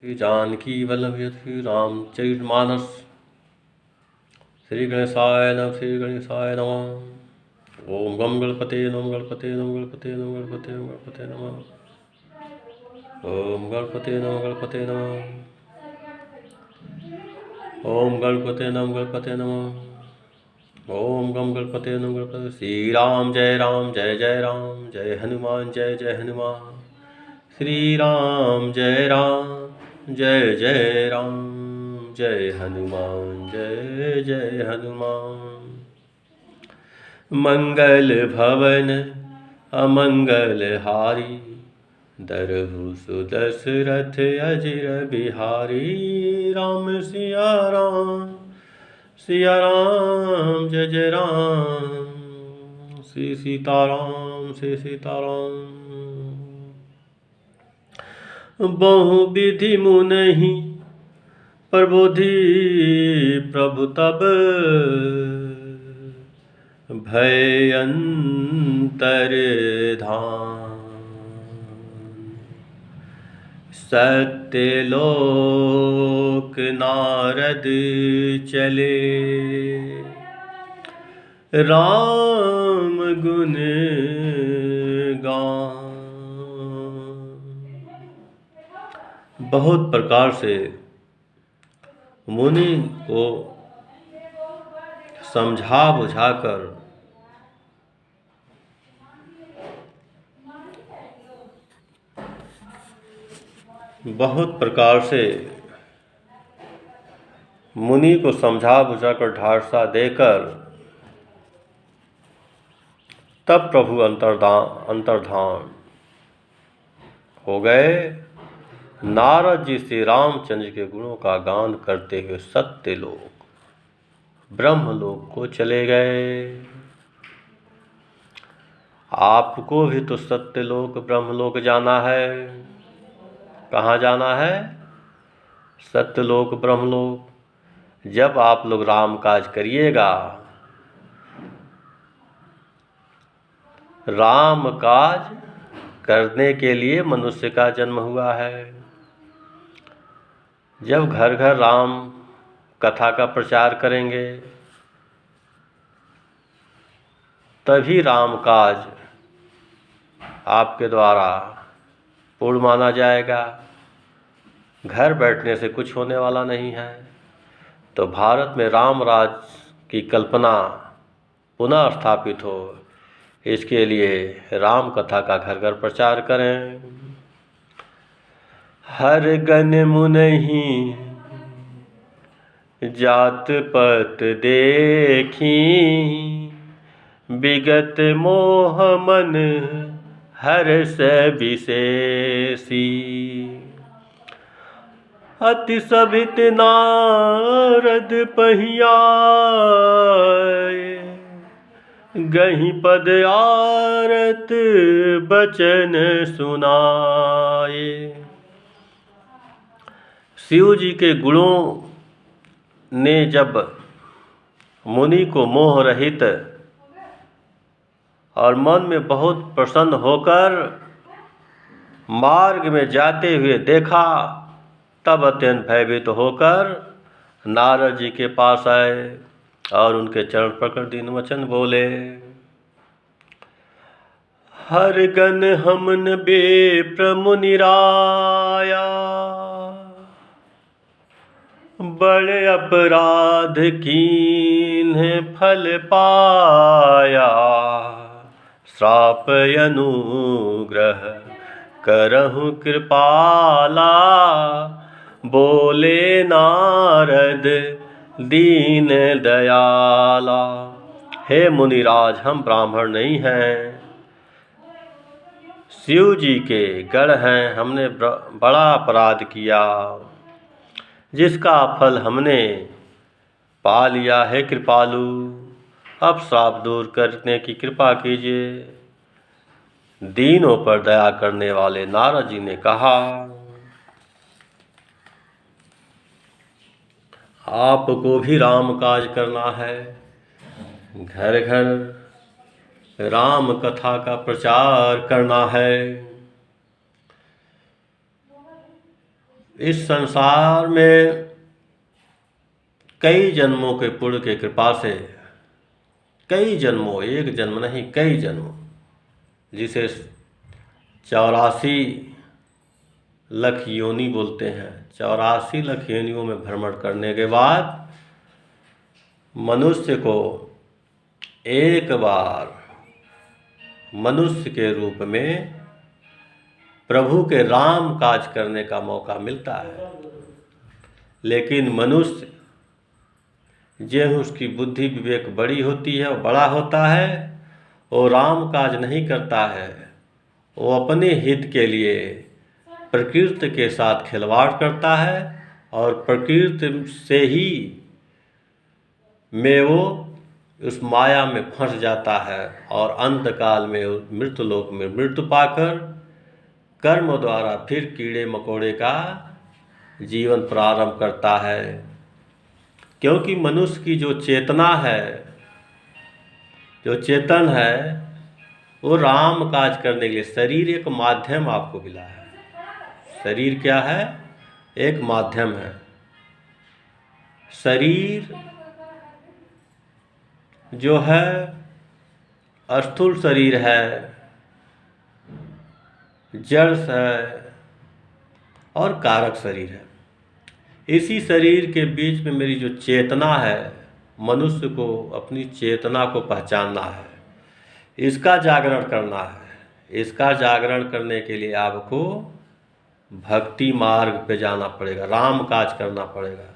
श्री जानकी वल्लभ श्री रामचरितमानस। श्री गणेशाय नमः। श्री गणेशाय नमः। ओम गम गणपते नमः। गणपते नमः। गणपते नमः। गणपते नमः। गणपते नमः। ओम गणपते नमः। गणपते नमः। ओम गणपते नमः। गणपते नमः। ओम गम गणपते नमः। गणपते। श्री राम जय राम जय हनुमान जय हनुमान। श्री राम जय राम जय हनुमान जय हनुमान। मंगल भवन अमंगल हारी, दरहु सुदशरथ अजिर बिहारी। राम सिया राम जय राम। श्री सीताराम बहु विधि मुनहि प्रबोधि प्रभु तब, भय अंतर धान। सत्य लोक नारद चले, राम गुण गान। बहुत प्रकार से मुनि को समझा बुझाकर ढाढ़सा देकर तब प्रभु अंतर्धान हो गए। नारद जी श्री रामचंद्र के गुणों का गान करते हुए सत्यलोक ब्रह्मलोक को चले गए। आपको भी तो सत्यलोक ब्रह्मलोक जाना है। कहाँ जाना है? सत्यलोक ब्रह्मलोक। जब आप लोग राम काज करिएगा, राम काज करने के लिए मनुष्य का जन्म हुआ है। जब घर घर राम कथा का प्रचार करेंगे, तभी राम काज आपके द्वारा पूर्ण माना जाएगा। घर बैठने से कुछ होने वाला नहीं है। तो भारत में राम राज की कल्पना पुनः स्थापित हो, इसके लिए राम कथा का घर घर प्रचार करें। हर गन मुनहि जात पत देखी, विगत मोह मन हर्ष विशेषी। अति सभित नारद पहियाए, गहि पद आरत बचन सुनाए। शिव जी के गुणों ने जब मुनि को मोह रहित और मन में बहुत प्रसन्न होकर मार्ग में जाते हुए देखा, तब अत्यंत भयभीत होकर नारद जी के पास आए और उनके चरण पकड़ दीन वचन बोले। हर गन हमन बेप्र मुनि राया, बड़े अपराध कीन्ह फल पाया। श्राप अनुग्रह करहु कृपाला, बोले नारद दीन दयाला। हे मुनिराज, हम ब्राह्मण नहीं हैं, शिव जी के गण हैं। हमने बड़ा अपराध किया, जिसका फल हमने पा लिया है। कृपालु, अब श्राप दूर करने की कृपा कीजिए। दीनों पर दया करने वाले नारद जी ने कहा, आपको भी राम काज करना है। घर घर राम कथा का प्रचार करना है। इस संसार में कई जन्मों के पुण्य के कृपा से, कई जन्मों, एक जन्म नहीं कई जन्म, जिसे 84 लाख योनि बोलते हैं, 84 लाख योनियों में भ्रमण करने के बाद मनुष्य को एक बार मनुष्य के रूप में प्रभु के राम काज करने का मौका मिलता है। लेकिन मनुष्य जो उसकी बुद्धि विवेक बड़ी होती है और बड़ा होता है, वो राम काज नहीं करता है। वो अपने हित के लिए प्रकृति के साथ खिलवाड़ करता है और प्रकृति से ही में वो उस माया में फंस जाता है और अंत काल में मृत्यु लोक में मृत्यु पाकर कर्म द्वारा फिर कीड़े मकोड़े का जीवन प्रारंभ करता है। क्योंकि मनुष्य की जो चेतना है, जो चेतन है, वो राम काज करने के लिए शरीर एक माध्यम आपको मिला है। शरीर क्या है? एक माध्यम है। शरीर जो है स्थूल शरीर है, जड़ है और कारक शरीर है। इसी शरीर के बीच में मेरी जो चेतना है, मनुष्य को अपनी चेतना को पहचानना है, इसका जागरण करना है। इसका जागरण करने के लिए आपको भक्ति मार्ग पे जाना पड़ेगा, राम काज करना पड़ेगा।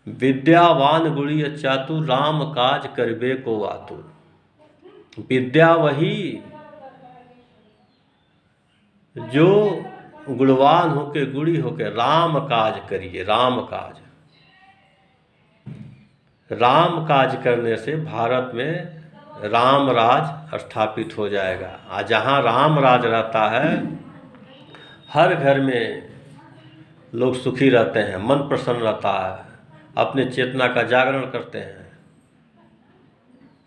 विद्यावान गुणी चातुर राम काज करबे को आतुर। विद्या वही जो गुणवान होके गुणी होके राम काज करिए। राम काज, राम काज करने से भारत में राम राज स्थापित हो जाएगा। आज जहाँ राम राज रहता है, हर घर में लोग सुखी रहते हैं, मन प्रसन्न रहता है, अपने चेतना का जागरण करते हैं।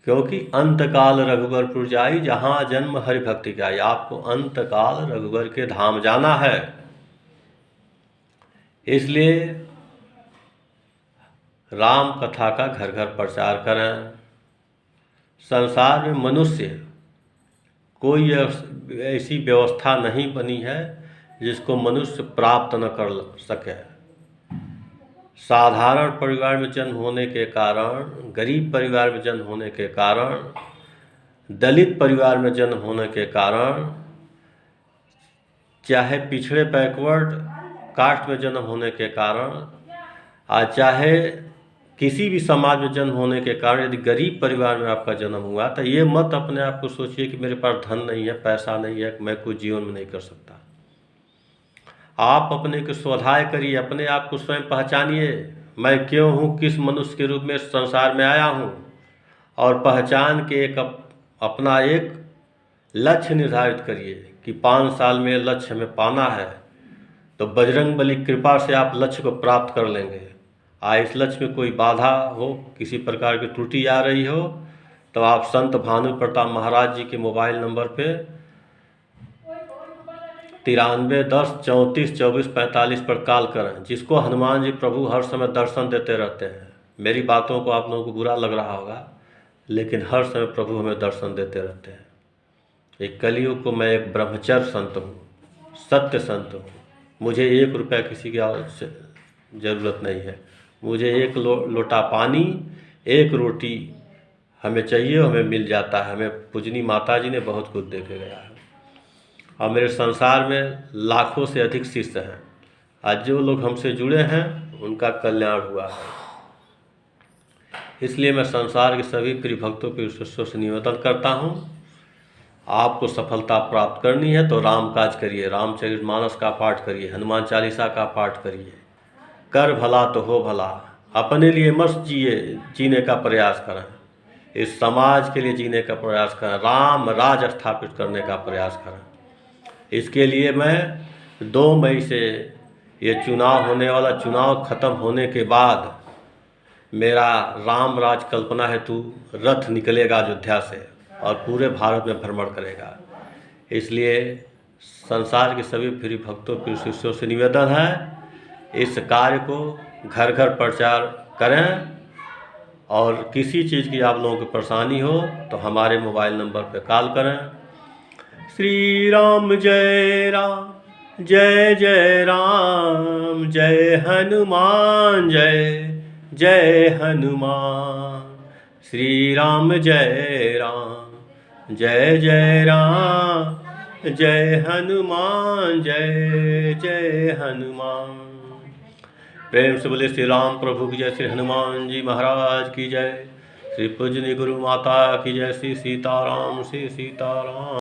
क्योंकि अंतकाल रघुवरपुर जाई, जहाँ जन्म हरि भक्ति गाई। आपको अंतकाल रघुवर के धाम जाना है। इसलिए राम कथा का घर घर प्रचार करें। संसार में मनुष्य कोई ऐसी व्यवस्था नहीं बनी है जिसको मनुष्य प्राप्त न कर सके। साधारण परिवार में जन्म होने के कारण, गरीब परिवार में जन्म होने के कारण, दलित परिवार में जन्म होने के कारण, चाहे पिछड़े बैकवर्ड कास्ट में जन्म होने के कारण, चाहे किसी भी समाज में जन्म होने के कारण, यदि गरीब परिवार में आपका जन्म हुआ तो ये मत अपने आप को सोचिए कि मेरे पास धन नहीं है, पैसा नहीं है, मैं कुछ जीवन में नहीं कर सकता। आप अपने को स्वाध्याय करिए, अपने आप को स्वयं पहचानिए। मैं क्यों हूँ, किस मनुष्य के रूप में संसार में आया हूँ, और पहचान के अपना एक लक्ष्य निर्धारित करिए कि 5 साल में लक्ष्य हमें पाना है। तो बजरंगबली की कृपा से आप लक्ष्य को प्राप्त कर लेंगे। इस लक्ष्य में कोई बाधा हो, किसी प्रकार की त्रुटि आ रही हो, तो आप संत भानु प्रताप महाराज जी के मोबाइल नंबर पे 93 10 34 24 45 पर कॉल करें। जिसको हनुमान जी प्रभु हर समय दर्शन देते रहते हैं। मेरी बातों को आप लोगों को बुरा लग रहा होगा, लेकिन हर समय प्रभु हमें दर्शन देते रहते हैं। एक कलयुग को मैं एक ब्रह्मचर्य संत हूँ, सत्य संत हूँ। मुझे 1 रुपया किसी की ज़रूरत नहीं है। मुझे 1 लोटा पानी, 1 रोटी हमें चाहिए, हमें मिल जाता है। हमें पूजनी माता जी ने बहुत कुछ दे के गया है। और मेरे संसार में लाखों से अधिक शिष्य हैं। आज जो लोग हमसे जुड़े हैं उनका कल्याण हुआ है। इसलिए मैं संसार के सभी प्रिय भक्तों को ईश्वर से निवेदन करता हूँ, आपको सफलता प्राप्त करनी है तो राम काज करिए, रामचरितमानस का पाठ करिए, हनुमान चालीसा का पाठ करिए। कर भला तो हो भला। अपने लिए मस्त जीने का प्रयास करें, इस समाज के लिए जीने का प्रयास करें, राम राज स्थापित करने का प्रयास करें। इसके लिए मैं 2 मई से ये चुनाव होने वाला, चुनाव खत्म होने के बाद मेरा राम राज कल्पना हेतु रथ निकलेगा अयोध्या से और पूरे भारत में भ्रमण करेगा। इसलिए संसार के सभी प्रिय भक्तों प्रिय शिष्यों से निवेदन है, इस कार्य को घर घर प्रचार करें। और किसी चीज़ की आप लोगों को परेशानी हो तो हमारे मोबाइल नंबर पर कॉल करें। श्री राम जय राम जय जय राम, जय हनुमान जय जय हनुमान। श्री राम जय राम जय जय राम, जय हनुमान जय जय हनुमान। प्रेम से बोले श्री राम प्रभु की जय, श्री हनुमान जी महाराज की जय, श्री पूजनी गुरु माता की जय, श्री सीताराम श्री सीताराम।